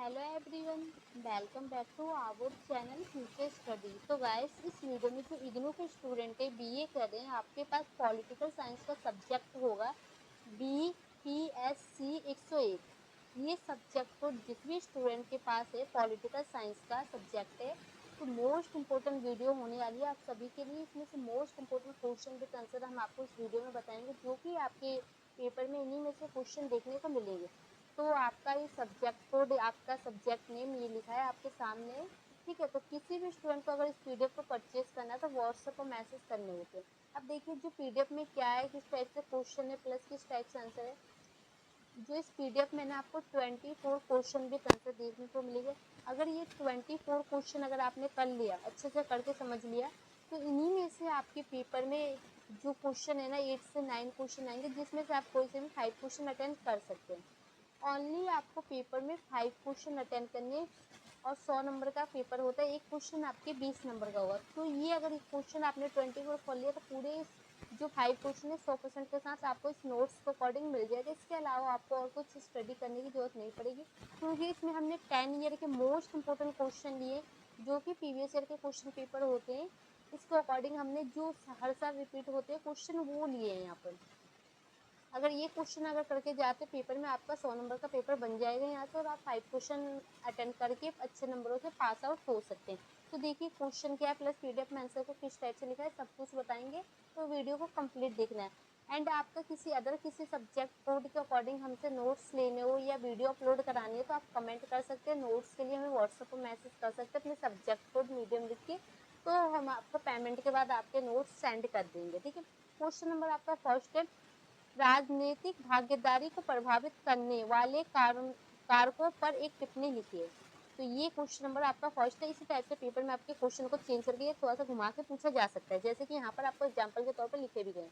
Hello everyone, welcome back to our channel future study. तो guys, इस video में जो इग्नू के स्टूडेंट है, बीए कर रहे हैं, आपके पास पॉलिटिकल साइंस का सब्जेक्ट होगा BPSC 101। ये सब्जेक्ट को जिस भी स्टूडेंट के पास है, पॉलिटिकल साइंस का सब्जेक्ट है, तो मोस्ट इंपॉर्टेंट वीडियो होने वाली है आप सभी के लिए। इसमें से most important question with answer हम आपको इस वीडियो में बताएंगे, जो कि आपके पेपर में इन्हीं में से क्वेश्चन देखने को मिलेंगे। तो आपका ये सब्जेक्ट कोड, आपका सब्जेक्ट नेम ये लिखा है आपके सामने, ठीक है। तो किसी भी स्टूडेंट को अगर इस पीडीएफ को परचेज करना है तो व्हाट्सएप पर मैसेज करने होते हैं। अब देखिए जो पीडीएफ में क्या है, किस टाइप से क्वेश्चन है प्लस किस टाइप से आंसर है। जो इस पीडीएफ में ना आपको 24 क्वेश्चन भी आंसर देखने को मिलेंगे। अगर ये 24 क्वेश्चन अगर आपने कर लिया, अच्छे से करके समझ लिया, तो इन्हीं में से आपके पेपर में जो क्वेश्चन है ना 8 से 9 क्वेश्चन आएंगे, जिसमें से आप कोई से भी 5 क्वेश्चन अटेंड कर सकते हैं। ओनली आपको पेपर में 5 क्वेश्चन अटेंड करने, और 100 नंबर का पेपर होता है। एक क्वेश्चन आपके 20 नंबर का होगा। तो ये अगर एक क्वेश्चन आपने 24 कर लिया, तो पूरे जो 5 क्वेश्चन है 100% के साथ आपको इस नोट्स के अकॉर्डिंग मिल जाएगा। इसके अलावा आपको और कुछ स्टडी करने की जरूरत नहीं पड़ेगी, क्योंकि इसमें हमने 10 ईयर के मोस्ट इंपॉर्टेंट क्वेश्चन लिए, जो कि प्रीवियस ईयर के क्वेश्चन पेपर होते हैं। इसके अकॉर्डिंग हमने जो हर साल रिपीट होते हैं क्वेश्चन, वो लिए हैं यहाँ पर। अगर ये क्वेश्चन अगर करके जाते पेपर में, आपका 100 नंबर का पेपर बन जाएगा यहाँ से, और आप 5 क्वेश्चन अटेंड करके अच्छे नंबरों से पास आउट हो सकते हैं। तो देखिए क्वेश्चन क्या है, प्लस पीडीएफ में आंसर को किस टाइप से लिखा है, सब कुछ बताएंगे। तो वीडियो को कंप्लीट देखना है। एंड आपका किसी सब्जेक्ट कोड के अकॉर्डिंग हमसे नोट्स लेने हो या वीडियो अपलोड करानी है, तो आप कमेंट कर सकते हैं। नोट्स के लिए हमें व्हाट्सएप पर मैसेज कर सकते हैं अपने सब्जेक्ट कोड मीडियम लिख के, तो हम आपको पेमेंट के बाद आपके नोट्स सेंड कर देंगे, ठीक है। क्वेश्चन नंबर आपका फर्स्ट है, राजनीतिक भागीदारी को प्रभावित करने वाले कारकों पर एक टिप्पणी लिखिए। तो ये क्वेश्चन नंबर आपका फर्स्ट है। इसी टाइप से पेपर में आपके क्वेश्चन को चेंज करके थोड़ा सा घुमा के पूछा जा सकता है, जैसे कि यहाँ पर आपको एग्जाम्पल के तौर पर लिखे भी गए।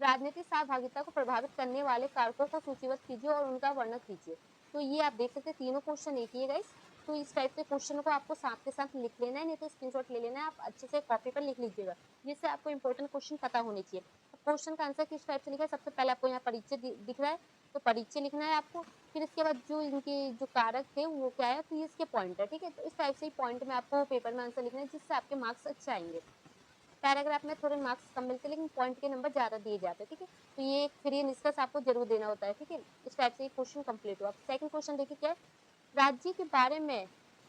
राजनीतिक सहभागिता को प्रभावित करने वाले कारकों को सूचीबद्ध कीजिए और उनका वर्णन कीजिए। तो ये आप देख सकते हैं, तीनों क्वेश्चन एक ही है गाइस। तो इस टाइप से क्वेश्चन को आपको साथ के साथ लिख लेना है, नहीं तो स्क्रीनशॉट ले लेना है। आप अच्छे से कॉपी पर लिख लीजिएगा, जिससे आपको इंपॉर्टेंट क्वेश्चन पता होने चाहिए। क्वेश्चन का आंसर किस टाइप से लिखा है, सबसे पहले आपको यहाँ परिचय दिख रहा है, तो परिचय लिखना है आपको। फिर इसके बाद जो इनके जो कारक थे वो क्या है, तो ये इसके पॉइंट है, ठीक है। तो इस टाइप से पॉइंट में आपको पेपर में आंसर लिखना है, जिससे आपके मार्क्स अच्छे आएंगे। पैराग्राफ में थोड़े मार्क्स कम मिलते हैं, लेकिन पॉइंट के नंबर ज़्यादा दिए जाते हैं, ठीक है। तो ये फिर ये निष्कर्ष आपको जरूर देना होता है, ठीक है। इस टाइप से क्वेश्चन कंप्लीट हुआ। सेकंड क्वेश्चन देखिए क्या है, राज्य के बारे में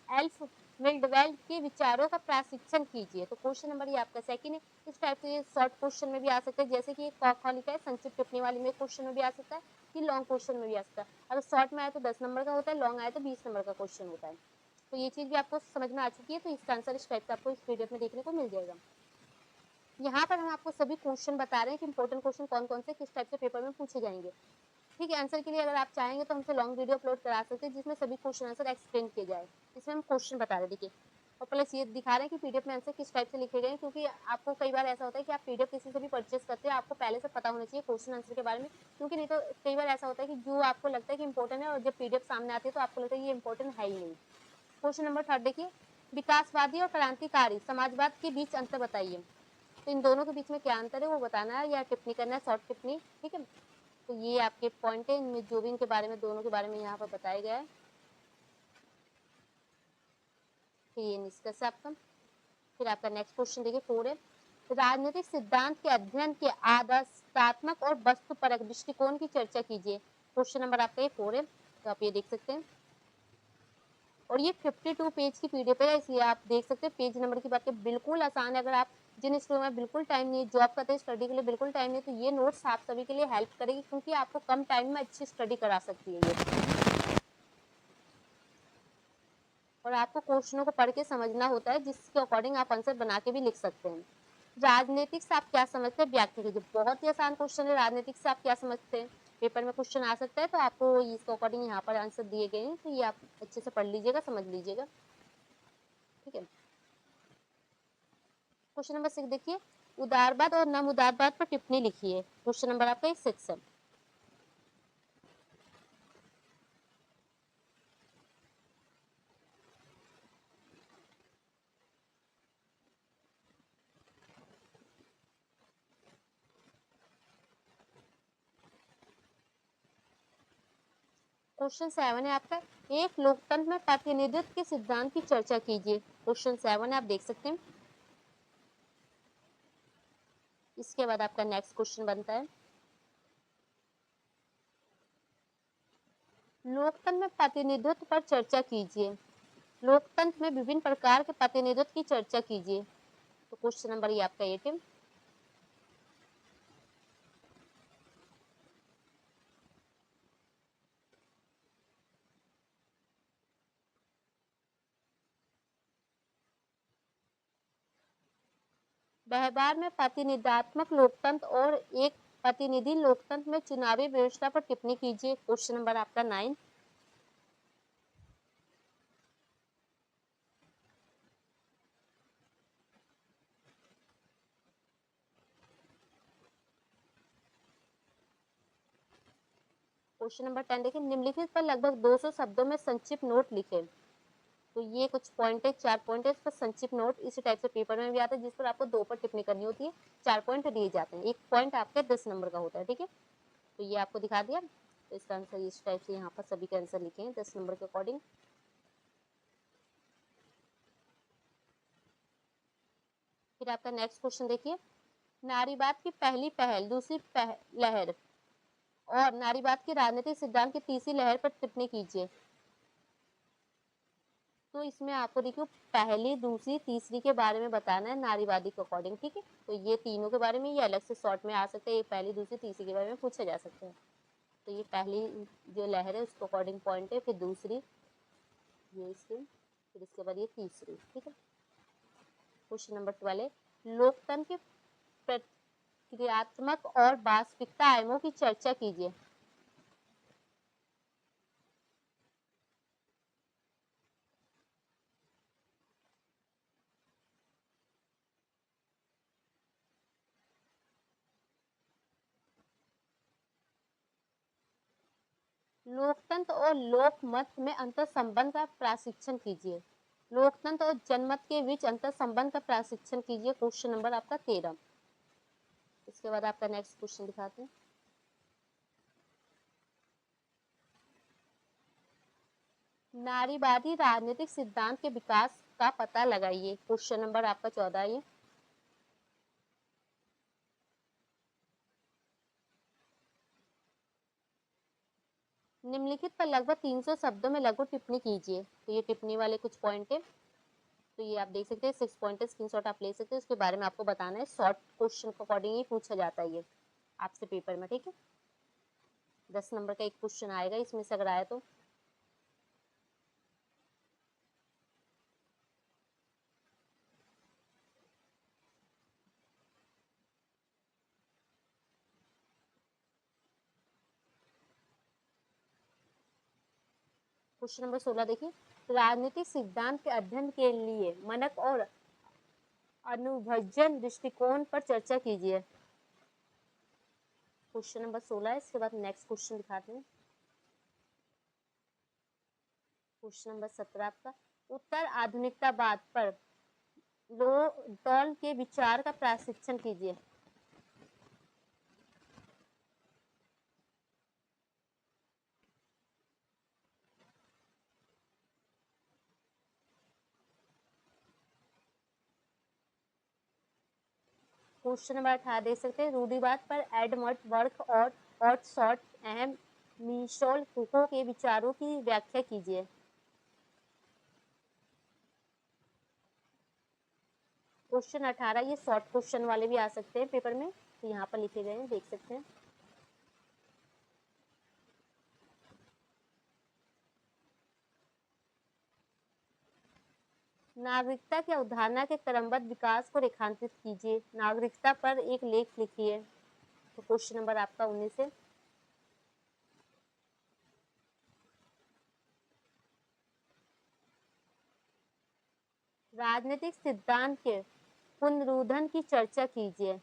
एल्फ मिल्डवेल के विचारों का प्रशिक्षण कीजिए। तो क्वेश्चन नंबर ये आपका सेकंड है। इस टाइप से ये शॉर्ट क्वेश्चन में भी आ सकता है, जैसे कि क लिखा है संक्षिप्त टिप्पणी वाली में क्वेश्चन में भी आ सकता है, कि लॉन्ग क्वेश्चन में भी आ सकता है। अगर शॉर्ट में आए तो 10 नंबर का होता है, लॉन्ग आए तो 20 नंबर का क्वेश्चन होता है। तो ये चीज भी आपको समझ में आ चुकी है। तो इसका आंसर इस टाइप से आपको इस पीडीएफ में देखने को मिल जाएगा। यहाँ पर हम आपको सभी क्वेश्चन बता रहे हैं कि इंपॉर्टेंट क्वेश्चन कौन कौन से किस टाइप से पेपर में पूछे जाएंगे, ठीक है। आंसर के लिए अगर आप चाहेंगे तो हमसे लॉन्ग वीडियो अपलोड करा सकते हैं, जिसमें सभी क्वेश्चन आंसर एक्सप्लेन किए जाए। इसमें हम क्वेश्चन बता रहे हैं, देखिए। और प्लस ये दिखा रहे हैं कि पीडीएफ में आंसर किस टाइप से लिखे गए, क्योंकि आपको कई बार ऐसा होता है कि आप पीडीएफ किसी से भी परचेस करते हैं, आपको पहले से पता होना चाहिए क्वेश्चन आंसर के बारे में, क्योंकि नहीं तो कई बार ऐसा होता है कि जो आपको लगता है कि इंपॉर्टेंट है, और जब पीडीएफ सामने आती है तो आपको लगता है ये इंपॉर्टेंट है ही नहीं। क्वेश्चन नंबर थर्ड देखिए, विकासवादी और क्रांतिकारी समाजवाद के बीच अंतर बताइए। तो इन दोनों के बीच में क्या अंतर है वो बताना है, या टिप्पणी करना है, शॉर्ट टिप्पणी, ठीक है। तो ये आपके पॉइंट है, इनमें जो भी इनके बारे में दोनों के बारे में यहाँ पर बताया गया है। तो ये निष्कर्ष है आपका। फिर आपका नेक्स्ट क्वेश्चन देखिए, 4 है, राजनीतिक सिद्धांत के अध्ययन के आदर्शात्मक और वस्तुपरक दृष्टिकोण की चर्चा कीजिए। क्वेश्चन नंबर आपका ये 4 है, तो आप ये देख सकते हैं। और ये 52 पेज की पीडीएफ है, इसलिए आप देख सकते हैं पेज नंबर की बात बिल्कुल आसान है। अगर आप जिन स्टूडेंट में बिल्कुल टाइम नहीं है, जॉब करते हैं, स्टडी के लिए बिल्कुल टाइम नहीं है, तो ये नोट्स आप सभी के लिए हेल्प करेगी, क्योंकि आपको कम टाइम में अच्छी स्टडी करा सकती है ये। और आपको क्वेश्चनों को पढ़ के समझना होता है, जिसके अकॉर्डिंग आप आंसर बना के भी लिख सकते हैं। राजनीतिक से आप क्या समझते हैं, व्याख्या कीजिए। बहुत ही आसान क्वेश्चन है, राजनीतिक से आप क्या समझते हैं, पेपर में क्वेश्चन आ सकता है, तो आपको इसके अकॉर्डिंग यहाँ पर आंसर दिए गए हैं, तो ये आप अच्छे से पढ़ लीजिएगा, समझ लीजिएगा, ठीक है। क्वेश्चन नंबर 6 देखिए, उदारवाद और नम उदारवाद पर टिप्पणी लिखिए। क्वेश्चन नंबर आपका 6 है। क्वेश्चन 7 है आपका, एक लोकतंत्र में प्रतिनिधित्व के सिद्धांत की चर्चा कीजिए। क्वेश्चन 7 है, आप देख सकते हैं। इसके बाद आपका नेक्स्ट क्वेश्चन बनता है, लोकतंत्र में प्रतिनिधित्व पर चर्चा कीजिए। लोकतंत्र में विभिन्न प्रकार के प्रतिनिधित्व की चर्चा कीजिए। तो क्वेश्चन नंबर ये आपका 8 है। व्यवहार में प्रतिनिधात्मक लोकतंत्र और एक प्रतिनिधि लोकतंत्र में चुनावी व्यवस्था पर टिप्पणी कीजिए। क्वेश्चन नंबर आपका 9। क्वेश्चन नंबर 10 देखिए, निम्नलिखित पर लगभग 200 शब्दों में संक्षिप्त नोट लिखे। तो ये कुछ पॉइंट है, 4 पॉइंट है, इस पर संक्षिप्त नोट इसी टाइप से पेपर में भी आता है, जिस पर आपको 2 पर टिप्पणी करनी होती है। 4 पॉइंट दिए जाते हैं, एक पॉइंट आपके 10 नंबर का होता है, ठीक है। तो ये आपको दिखा दिया। तो इसका आंसर इस टाइप से यहाँ पर सभी के आंसर लिखे हैं 10 नंबर के अकॉर्डिंग। फिर आपका नेक्स्ट क्वेश्चन देखिए, नारीवाद की पहली पहल, दूसरी लहर और नारीवाद के राजनीतिक सिद्धांत की तीसरी लहर पर टिप्पणी कीजिए। तो इसमें आपको देखिए पहली, दूसरी, तीसरी के बारे में बताना है नारीवादी के अकॉर्डिंग, ठीक है। तो ये तीनों के बारे में ये अलग से शॉर्ट में आ सकते हैं, ये पहली, दूसरी, तीसरी के बारे में पूछा जा सकता है। तो ये पहली जो लहर है उसके अकॉर्डिंग पॉइंट है, फिर दूसरी ये इसकी, फिर इसके बाद ये तीसरी, ठीक है। क्वेश्चन नंबर 12 है, लोकतंत्र के क्रियात्मक और वास्तविकता आयामों की चर्चा कीजिए। लोकतंत्र और लोकमत में अंतर संबंध का प्रशिक्षण कीजिए। लोकतंत्र और जनमत के बीच अंतर संबंध का प्रशिक्षण कीजिए। क्वेश्चन नंबर आपका 13। इसके बाद आपका नेक्स्ट क्वेश्चन दिखाते हैं, नारीवादी राजनीतिक सिद्धांत के विकास का पता लगाइए। क्वेश्चन नंबर आपका 14 है। निम्नलिखित पर लगभग 300 शब्दों में लघु टिप्पणी कीजिए। तो ये टिप्पणी वाले कुछ पॉइंट है, तो ये आप देख सकते हैं 6 पॉइंट है, स्क्रीनशॉट आप ले सकते हैं। उसके बारे में आपको बताना है, शॉर्ट क्वेश्चन के अकॉर्डिंग ही पूछा जाता है ये आपसे पेपर में, ठीक है। 10 नंबर का एक क्वेश्चन आएगा इसमें से अगर आया तो। क्वेश्चन नंबर 16 देखिए, राजनीतिक सिद्धांत के अध्ययन के लिए मानक और अनुभवजन्य दृष्टिकोण पर चर्चा कीजिए। क्वेश्चन नंबर 16 है। इसके बाद नेक्स्ट क्वेश्चन दिखाते हैं, क्वेश्चन नंबर 17 आपका, उत्तर आधुनिकतावाद पर डॉल के विचार का प्रशिक्षण कीजिए। क्वेश्चन नंबर 18 देख सकते हैं, रूढ़िवाद पर एडमंड बर्क और ऑटशॉट अहम मिशेल फूको के विचारों की व्याख्या कीजिए। क्वेश्चन 18 ये शॉर्ट क्वेश्चन वाले भी आ सकते हैं पेपर में, तो यहाँ पर लिखे गए हैं, देख सकते हैं। नागरिकता की अवधारणा के क्रमबद्ध विकास को रेखांकित कीजिए। नागरिकता पर एक लेख लिखिए। तो क्वेश्चन नंबर आपका 19 है। राजनीतिक सिद्धांत के पुनरुत्थान की चर्चा कीजिए।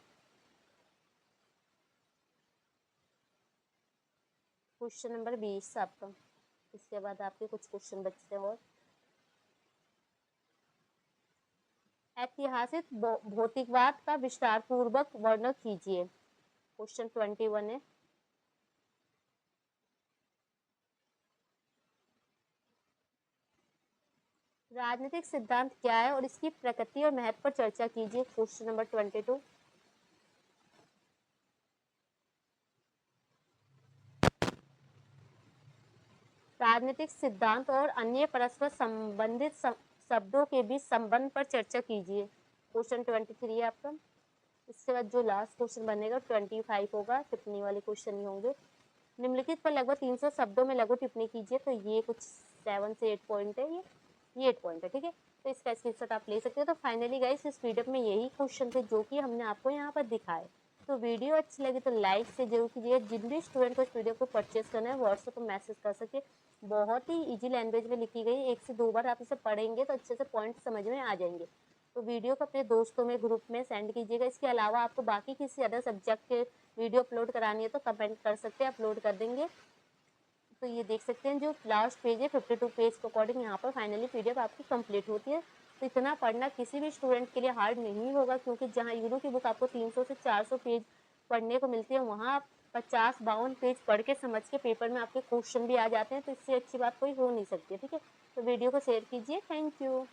क्वेश्चन नंबर 20 आपका। इसके बाद आपके कुछ क्वेश्चन बचते हैं और, ऐतिहासिक भौतिकवाद का विस्तार पूर्वक वर्णन कीजिए। क्वेश्चन 21 है। राजनीतिक सिद्धांत क्या है और इसकी प्रकृति और महत्व पर चर्चा कीजिए। Question number 22। राजनीतिक सिद्धांत और अन्य परस्पर संबंधित शब्दों के बीच संबंध पर चर्चा कीजिए। क्वेश्चन 23 है आपका। इसके बाद जो लास्ट क्वेश्चन बनेगा 25 होगा, टिप्पणी वाले क्वेश्चन ही होंगे। निम्नलिखित पर लगभग 300 शब्दों में लघु टिप्पणी कीजिए। तो ये कुछ 7 से 8 पॉइंट है, ये 8 पॉइंट है, ठीक है। तो इसका स्क्रीनशॉट आप ले सकते हो। तो फाइनली गाइस इस पीडीएफ में यही क्वेश्चन थे जो कि हमने आपको यहाँ पर दिखाए। तो वीडियो अच्छी लगी तो लाइक से जरूर कीजिए। जिन भी स्टूडेंट को इस वीडियो को परचेस करना है व्हाट्सएप पर मैसेज कर सकते। बहुत ही ईजी लैंग्वेज में लिखी गई, 1 से 2 बार आप इसे पढ़ेंगे तो अच्छे से पॉइंट समझ में आ जाएंगे। तो वीडियो को अपने दोस्तों में ग्रुप में सेंड कीजिएगा। इसके अलावा आपको बाकी किसी अदर सब्जेक्ट के वीडियो अपलोड करानी है तो कमेंट कर सकते हैं, अपलोड कर देंगे। तो ये देख सकते हैं जो लास्ट पेज है 52 पेज के अकॉर्डिंग यहाँ पर फाइनली पीडीएफ आपकी कंप्लीट होती है। तो इतना पढ़ना किसी भी स्टूडेंट के लिए हार्ड नहीं होगा, क्योंकि जहाँ यूनो की बुक आपको 300 से 400 पेज पढ़ने को मिलती है, वहाँ आप 50-52 पेज पढ़ के समझ के पेपर में आपके क्वेश्चन भी आ जाते हैं। तो इससे अच्छी बात कोई हो नहीं सकती है, ठीक है। तो वीडियो को शेयर कीजिए। Thank you.